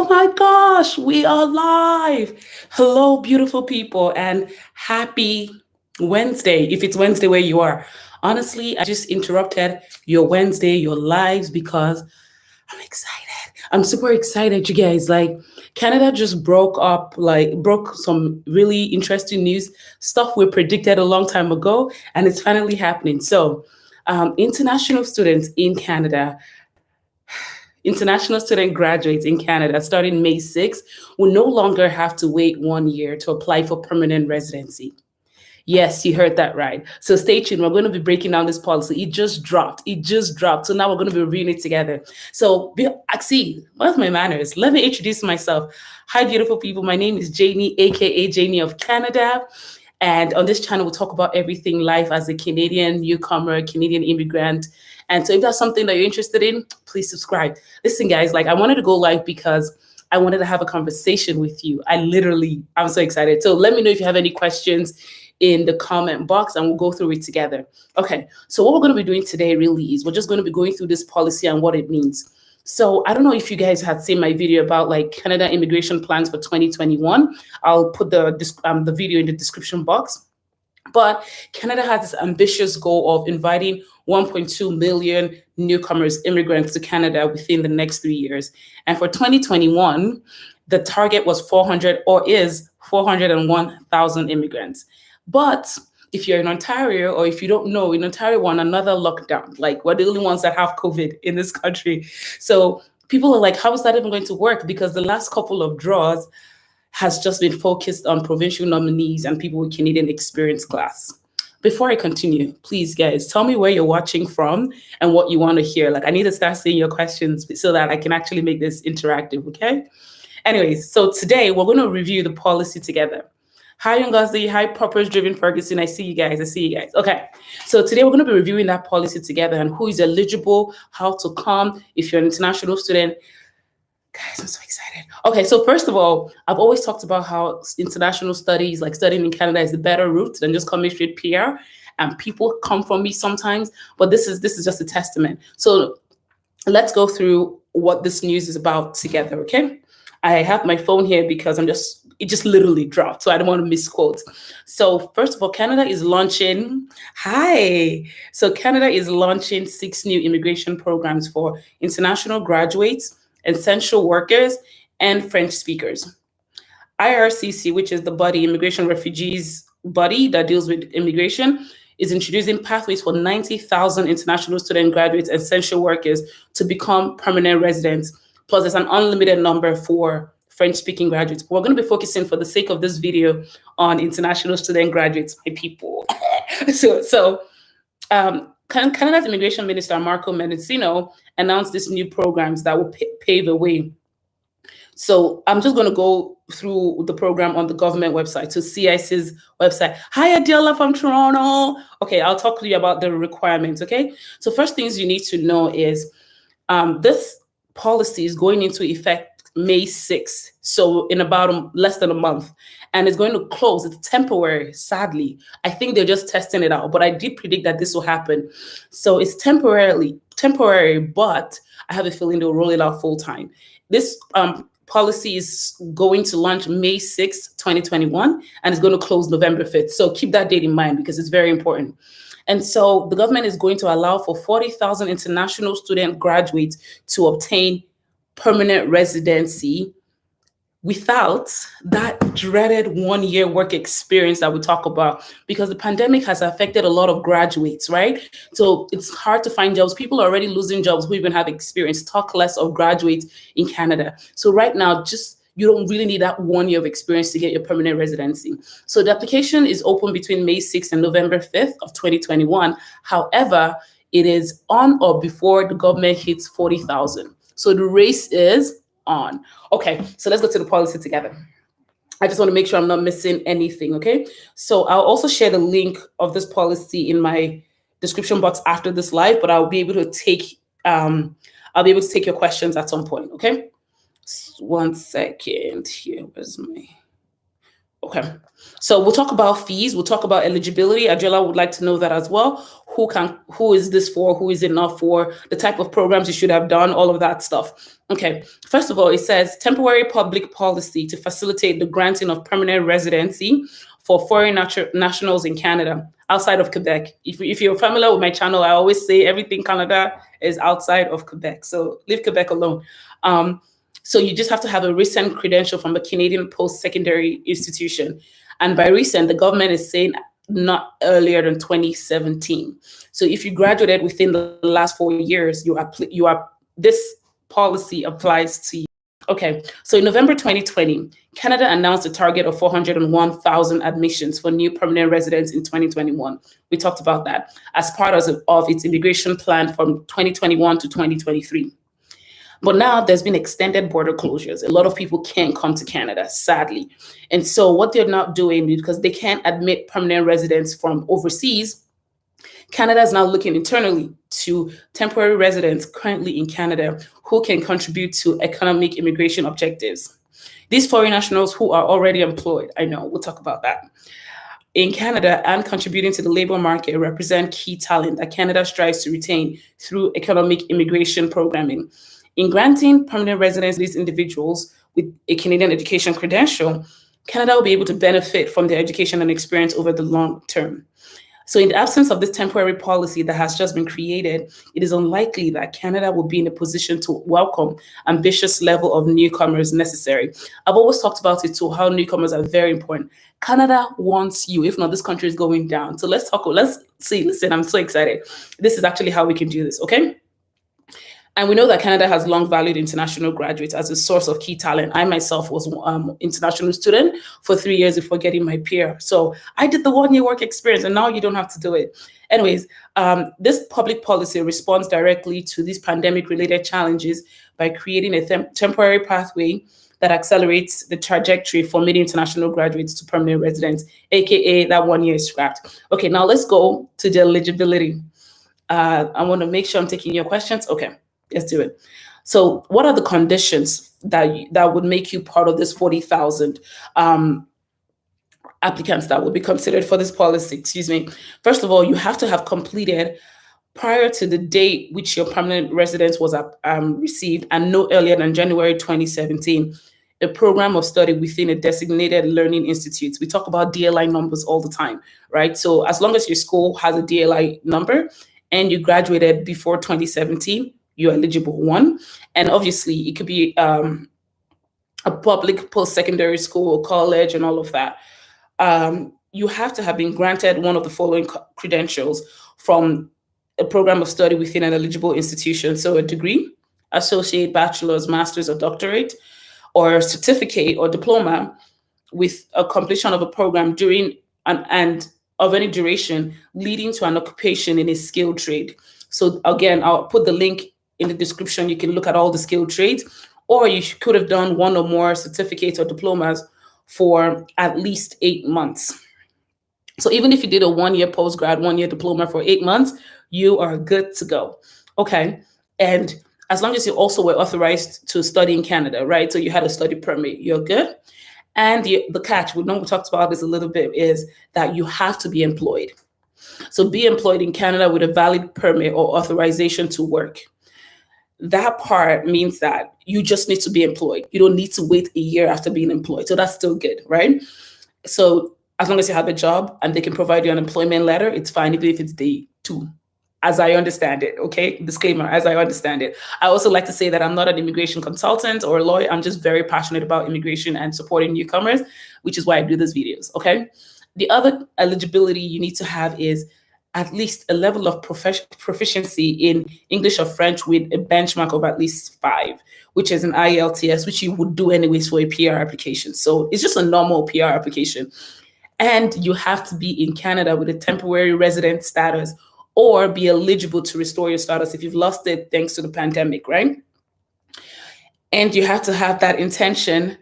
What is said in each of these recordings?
Oh my gosh, we are live. Hello, beautiful people, and happy Wednesday. If it's Wednesday where you are. Honestly, I just interrupted your Wednesday, your lives, because I'm excited. I'm super excited, you guys. Like, Canada just broke some really interesting news, stuff we predicted a long time ago, and it's finally happening. So, international students in Canada, international student graduates in Canada starting May 6th will no longer have to wait 1 year to apply for permanent residency. Yes, you heard that right. So stay tuned. We're going to be breaking down this policy. It just dropped. It just dropped. So now we're going to be reviewing it together. So, see, what's my manners? Let me introduce myself. Hi, beautiful people. My name is Janey, aka Janey of Canada. And on this channel, we'll talk about everything life as a Canadian newcomer, Canadian immigrant. And so if that's something that you're interested in, please subscribe. Listen, guys, like I wanted to go live because I wanted to have a conversation with you. I'm so excited. So let me know if you have any questions in the comment box and we'll go through it together. Okay, so what we're going to be doing today really is we're just going to be going through this policy and what it means. So I don't know if you guys had seen my video about like Canada immigration plans for 2021. I'll put the video in the description box. But Canada has this ambitious goal of inviting 1.2 million newcomers, immigrants to Canada within the next 3 years. And for 2021, the target was 401,000 immigrants. But if you're in Ontario, or if you don't know, in Ontario, we're on another lockdown. Like, we're the only ones that have COVID in this country. So people are like, how is that even going to work? Because the last couple of draws has just been focused on provincial nominees and people with Canadian experience class. Before I continue, please, guys, tell me where you're watching from and what you want to hear. Like, I need to start seeing your questions so that I can actually make this interactive, okay? Anyways, so today we're going to review the policy together. Hi, Ngozi. Hi, Purpose-Driven Ferguson. I see you guys. Okay, so today we're going to be reviewing that policy together and who is eligible, how to come, if you're an international student. Guys, I'm so excited. Okay, so first of all, I've always talked about how international studies, like studying in Canada, is the better route than just coming straight PR. And people come from me sometimes, but this is just a testament. So let's go through what this news is about together, okay? I have my phone here because it just literally dropped, so I don't want to misquote. So first of all, Canada is launching 6 new immigration programs for international graduates, essential workers, and French speakers. IRCC, which is the body, Immigration Refugees body that deals with immigration, is introducing pathways for 90,000 international student graduates and essential workers to become permanent residents. Plus, there's an unlimited number for French-speaking graduates. We're going to be focusing, for the sake of this video, on international student graduates, my people. Canada's Immigration Minister, Marco Mendicino, announced these new programs that will pave the way. So I'm just going to go through the program on the government website, so CIC's website. Hi, Adela from Toronto. Okay, I'll talk to you about the requirements, okay? So first things you need to know is this policy is going into effect May 6th, so in about less than a month. And it's going to close. It's temporary, sadly. I think they're just testing it out, but I did predict that this will happen. So it's temporary, but I have a feeling they'll roll it out full time. This policy is going to launch May 6th, 2021, and it's going to close November 5th. So keep that date in mind because it's very important. And so the government is going to allow for 40,000 international student graduates to obtain permanent residency without that dreaded 1 year work experience that we talk about, because the pandemic has affected a lot of graduates, right? So it's hard to find jobs. People are already losing jobs who even have experience, talk less of graduates in Canada. So right now, you don't really need that 1 year of experience to get your permanent residency. So the application is open between May 6th and November 5th of 2021. However, it is on or before the government hits 40,000. So the race is on. Okay, so let's go to the policy together. I just want to make sure I'm not missing anything, okay? So I'll also share the link of this policy in my description box after this live, but I'll be able to take your questions at some point, okay? 1 second here. Okay, so we'll talk about fees. We'll talk about eligibility. Adjola would like to know that as well. Who is this for? Who is it not for? The type of programs you should have done, all of that stuff. Okay, first of all, it says temporary public policy to facilitate the granting of permanent residency for foreign nationals in Canada outside of Quebec. If you're familiar with my channel, I always say everything Canada is outside of Quebec. So leave Quebec alone. So you just have to have a recent credential from a Canadian post-secondary institution. And by recent, the government is saying not earlier than 2017. So if you graduated within the last 4 years, this policy applies to you. Okay, so in November 2020, Canada announced a target of 401,000 admissions for new permanent residents in 2021. We talked about that as part of its immigration plan from 2021 to 2023. But now there's been extended border closures. A lot of people can't come to Canada, sadly. And so what they're not doing, because they can't admit permanent residents from overseas, Canada is now looking internally to temporary residents currently in Canada who can contribute to economic immigration objectives. These foreign nationals who are already employed, I know, we'll talk about that, in Canada and contributing to the labor market represent key talent that Canada strives to retain through economic immigration programming. In granting permanent residence to these individuals with a Canadian education credential, Canada will be able to benefit from their education and experience over the long term. So in the absence of this temporary policy that has just been created, it is unlikely that Canada will be in a position to welcome ambitious level of newcomers necessary. I've always talked about it too, how newcomers are very important. Canada wants you, if not, this country is going down. So let's see, listen, I'm so excited. This is actually how we can do this, okay? And we know that Canada has long valued international graduates as a source of key talent. I myself was an international student for 3 years before getting my PR. So I did the 1-year work experience, and now you don't have to do it. Anyways, this public policy responds directly to these pandemic-related challenges by creating a temporary pathway that accelerates the trajectory for many international graduates to permanent residence, aka that 1 year is scrapped. Okay, now let's go to the eligibility. I want to make sure I'm taking your questions. Okay. Let's do it. So what are the conditions that would make you part of this 40,000 applicants that will be considered for this policy? Excuse me. First of all, you have to have completed prior to the date which your permanent residence was received and no earlier than January 2017, a program of study within a designated learning institute. We talk about DLI numbers all the time, right? So as long as your school has a DLI number and you graduated before 2017, you're eligible, one. And obviously it could be a public post-secondary school or college and all of that. You have to have been granted one of the following credentials from a program of study within an eligible institution. So a degree, associate, bachelor's, master's, or doctorate, or a certificate or diploma with a completion of a program during and of any duration leading to an occupation in a skilled trade. So again, I'll put the link in the description. You can look at all the skilled trades, or you could have done one or more certificates or diplomas for at least 8 months. So even if you did a 1-year postgrad, 1-year diploma for 8 months, you are good to go. Okay. And as long as you also were authorized to study in Canada, right? So you had a study permit, you're good. And the catch, we talked about this a little bit, is that you have to be employed. So be employed in Canada with a valid permit or authorization to work. That part means that you just need to be employed. You don't need to wait a year after being employed. So that's still good, right? So as long as you have a job and they can provide you an employment letter, it's fine, even if it's day 2, as I understand it, okay? Disclaimer, as I understand it. I also like to say that I'm not an immigration consultant or a lawyer. I'm just very passionate about immigration and supporting newcomers, which is why I do these videos, okay? The other eligibility you need to have is at least a level of proficiency in English or French with a benchmark of at least 5, which is an IELTS, which you would do anyways for a PR application. So it's just a normal PR application. And you have to be in Canada with a temporary resident status or be eligible to restore your status if you've lost it thanks to the pandemic, right? And you have to have that intention.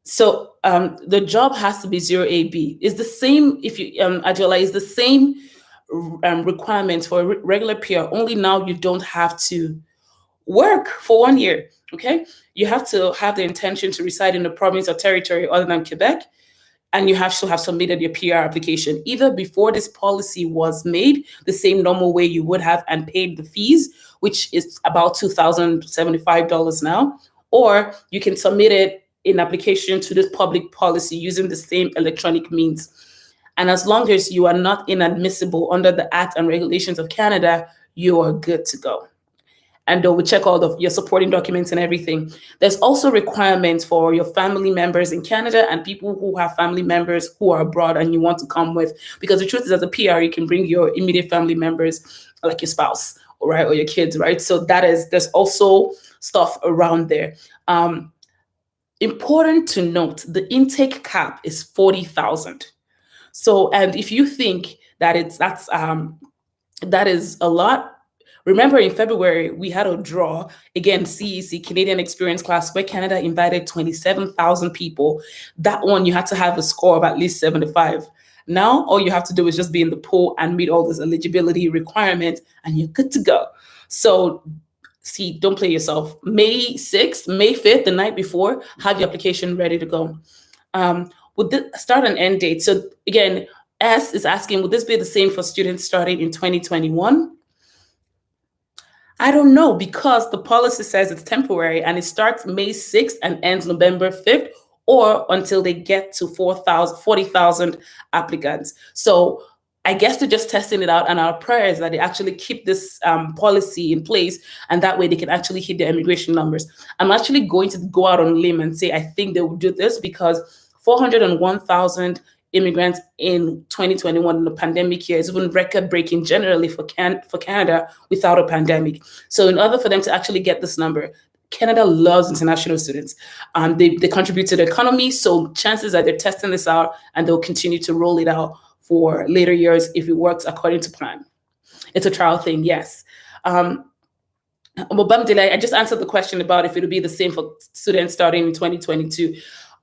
So the job has to be 0AB. It's the same, if you, Adjola, is the same requirements for a regular PR, only now you don't have to work for 1 year, okay? You have to have the intention to reside in a province or territory other than Quebec. and you have to have submitted your PR application either before this policy was made, the same normal way you would have, and paid the fees, which is about $2,075 now, or you can submit it in application to this public policy using the same electronic means. And as long as you are not inadmissible under the Act and regulations of Canada, you are good to go. And they will check all of your supporting documents and everything. There's also requirements for your family members in Canada and people who have family members who are abroad and you want to come with. Because the truth is, as a PR, you can bring your immediate family members, like your spouse, right, or your kids, right? So there's also stuff around there. Important to note, the intake cap is 40,000. So, and if you think that that is a lot, remember in February, we had a draw, again, CEC, Canadian Experience Class, where Canada invited 27,000 people. That one, you had to have a score of at least 75. Now, all you have to do is just be in the pool and meet all this eligibility requirements, and you're good to go. So, see, don't play yourself. May 6th, May 5th, the night before, have your application ready to go. Would this start and end date? So again, S is asking, would this be the same for students starting in 2021? I don't know, because the policy says it's temporary and it starts May 6th and ends November 5th, or until they get to 40,000 applicants. So I guess they're just testing it out, and our prayer is that they actually keep this policy in place, and that way they can actually hit their immigration numbers. I'm actually going to go out on a limb and say I think they will do this, because 401,000 immigrants in 2021 in the pandemic year is even record-breaking generally for Canada without a pandemic. So in order for them to actually get this number, Canada loves international students. They contribute to the economy, so chances are they're testing this out, and they'll continue to roll it out for later years if it works according to plan. It's a trial thing, yes. I just answered the question about if it'll be the same for students starting in 2022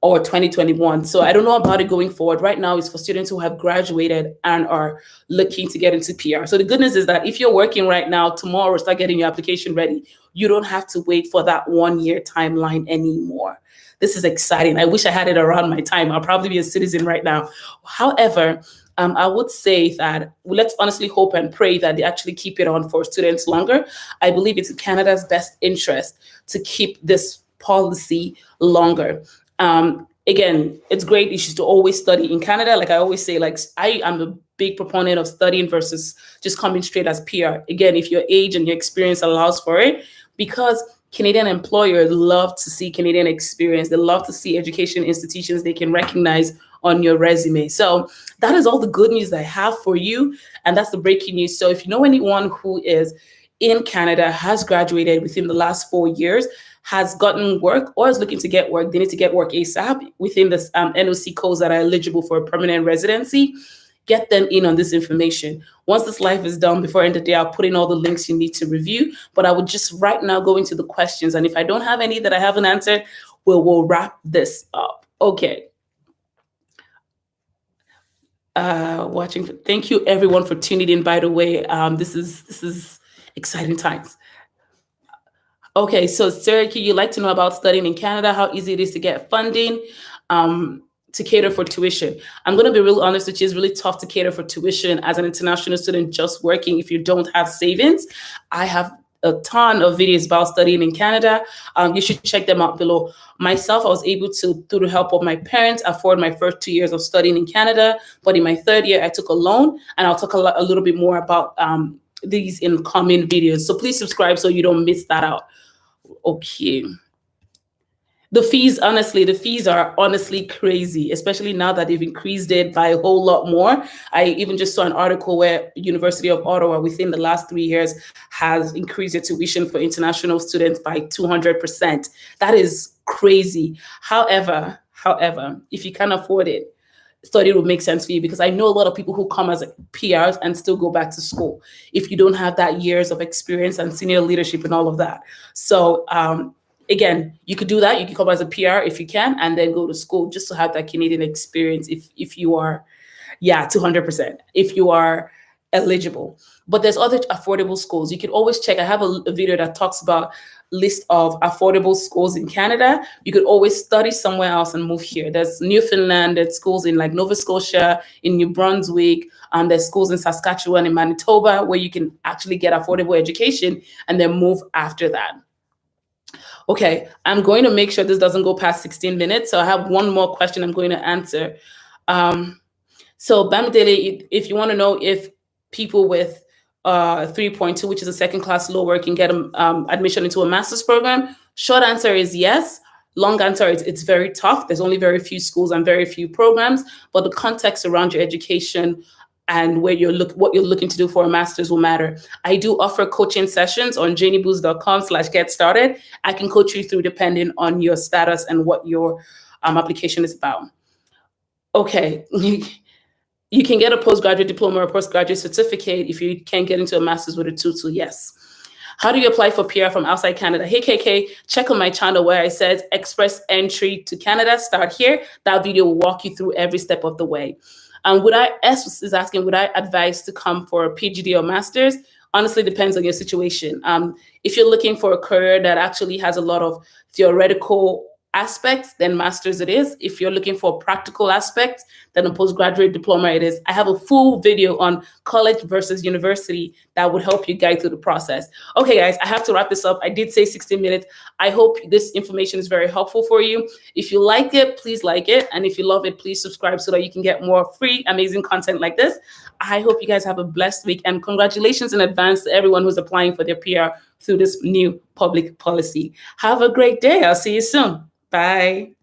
or 2021. So I don't know about it going forward. Right now, it's for students who have graduated and are looking to get into PR. So the good news is that if you're working right now, tomorrow, start getting your application ready. You don't have to wait for that 1 year timeline anymore. This is exciting. I wish I had it around my time. I'll probably be a citizen right now. However, I would say that let's honestly hope and pray that they actually keep it on for students longer. I believe it's in Canada's best interest to keep this policy longer. Again, it's great. You should always study in Canada. Like I always say, like I am a big proponent of studying versus just coming straight as PR. Again, if your age and your experience allows for it, because Canadian employers love to see Canadian experience. They love to see education institutions they can recognize on your resume. So that is all the good news I have for you. And that's the breaking news. So if you know anyone who is in Canada, has graduated within the last 4 years, has gotten work or is looking to get work, they need to get work ASAP within the NOC codes that are eligible for a permanent residency. Get them in on this information. Once this live is done, before end of the day, I'll put in all the links you need to review. But I would just right now go into the questions. And if I don't have any that I haven't answered, we'll wrap this up. Okay. Thank you everyone for tuning in, by the way. This is exciting times. Okay, so Sarah, you'd like to know about studying in Canada, how easy it is to get funding, to cater for tuition. I'm going to be real honest with you, it's really tough to cater for tuition as an international student just working if you don't have savings. I have a ton of videos about studying in Canada. You should check them out below. Myself, I was able to, through the help of my parents, afford my first 2 years of studying in Canada. But in my third year, I took a loan, and I'll talk a little bit more about these in coming videos. So please subscribe so you don't miss that out. Okay. The fees are honestly crazy, especially now that they've increased it by a whole lot more. I even just saw an article where University of Ottawa within the last 3 years has increased their tuition for international students by 200%. That is crazy. However, if you can afford it, study will make sense for you, because I know a lot of people who come as PRs and still go back to school if you don't have that years of experience and senior leadership and all of that. So again, you could do that. You can come as a PR if you can, and then go to school just to have that Canadian experience if you are, 200%, if you are eligible. But there's other affordable schools. You can always check. I have a video that talks about list of affordable schools in Canada. You could always study somewhere else and move here. There's Newfoundland, there's schools in like Nova Scotia, in New Brunswick, there's schools in Saskatchewan, in Manitoba, where you can actually get affordable education and then move after that. Okay, I'm going to make sure this doesn't go past 16 minutes. So I have one more question I'm going to answer. So Bamidele, if you want to know if people with 3.2, which is a second class lower, can get admission into a master's program, short answer is yes. Long answer is it's very tough. There's only very few schools and very few programs, but the context around your education and what you're looking to do for a master's will matter. I do offer coaching sessions on janeybooz.com/get started. I can coach you through depending on your status and what your application is about. Okay, you can get a postgraduate diploma or a postgraduate certificate if you can't get into a master's with a 2-2, yes. How do you apply for PR from outside Canada? Hey, KK, check on my channel where I said Express Entry to Canada, start here. That video will walk you through every step of the way. S is asking, would I advise to come for a PhD or master's? Honestly, depends on your situation. If you're looking for a career that actually has a lot of theoretical aspects, then master's it is. If you're looking for practical aspects, then a postgraduate diploma it is. I have a full video on college versus university that would help you guide through the process. Okay, guys, I have to wrap this up. I did say 16 minutes. I hope this information is very helpful for you. If you like it, please like it. And if you love it, please subscribe so that you can get more free, amazing content like this. I hope you guys have a blessed week, and congratulations in advance to everyone who's applying for their PR through this new public policy. Have a great day. I'll see you soon. Bye.